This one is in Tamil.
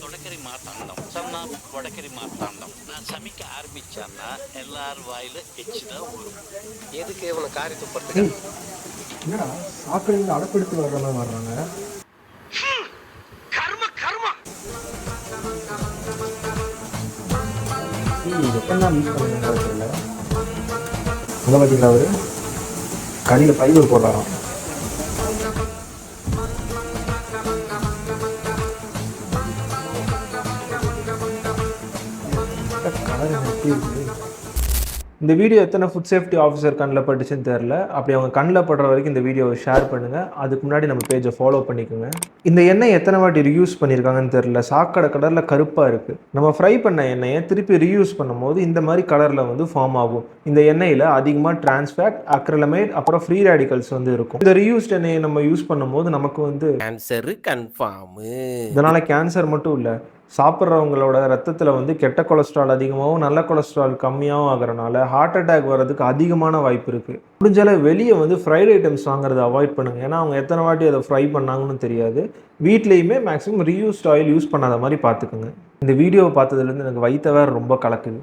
தொடக்கரி மார்த்தாண்டம் சொன்னா வடக்கரி மார்த்தாண்டம். நான் சமைக்க ஆரம்பிச்சான்னா எல்லாரும் வாயில எச்சு தான் வரும். எதுக்கு இவனை காரி துப்புறதுக்கு? என்னடா சாக்கடையில் அடப்பெடுத்து வர்ற மாதிரி வர்றாங்க. எப்படிலாம் யூஸ் பண்ணுங்க தெரியல. அங்கே பார்த்தீங்களா அவரு கடையில் ஃபைபர் போடுறாராம். கலர் எப்படி இருக்கு. இந்த வீடியோ எத்தனை ஃபுட் சேஃப்டி ஆஃபீஸர் கண்ணில் பட்டுச்சுன்னு தெரில. அப்படி அவங்க கண்ணில் படுற வரைக்கும் இந்த வீடியோவை ஷேர் பண்ணுங்கள். அதுக்கு முன்னாடி நம்ம பேஜை ஃபாலோ பண்ணிக்கோங்க. இந்த எண்ணெய் எத்தனை வாட்டி ரீயூஸ் பண்ணியிருக்காங்கன்னு தெரில. சாக்கடை கலரில் கருப்பாக இருக்குது. நம்ம ஃப்ரை பண்ண எண்ணெயை திருப்பி ரீயூஸ் பண்ணும்போது இந்த மாதிரி கலரில் வந்து ஃபார்ம் ஆகும். இந்த எண்ணெயில் அதிகமாக டிரான்ஸ்ஃபேட், அக்ரிலமைட், அப்புறம் ஃப்ரீ ரேடிக்கல்ஸ் வந்து இருக்கும். இந்த ரீயூஸ்ட் எண்ணெயை நம்ம யூஸ் பண்ணும்போது நமக்கு வந்து கேன்சர் கன்ஃபார்மு. இதனால் கேன்சர் மட்டும் இல்லை, சாப்பிட்றவங்களோட ரத்தத்தில் வந்து கெட்ட கொலஸ்ட்ரால் அதிகமாகவும் நல்ல கொலஸ்ட்ரால் கம்மியாகவும் ஆகிறனால ஹார்ட் அட்டாக் வர்றதுக்கு அதிகமான வாய்ப்பு இருக்குது. முடிஞ்சாலும் வெளியே வந்து ஃப்ரைட் ஐட்டம்ஸ் வாங்குறதை அவாய்ட் பண்ணுங்கள். ஏன்னா அவங்க எத்தனை வாட்டி அதை ஃப்ரை பண்ணாங்கன்னு தெரியாது. வீட்லேயுமே மேக்ஸிமம் ரீயூஸ்ட் ஆயில் யூஸ் பண்ணாத மாதிரி பார்த்துக்குங்க. இந்த வீடியோவை பார்த்ததுலேருந்து எனக்கு வயிற்ற வேறு ரொம்ப கலக்குது.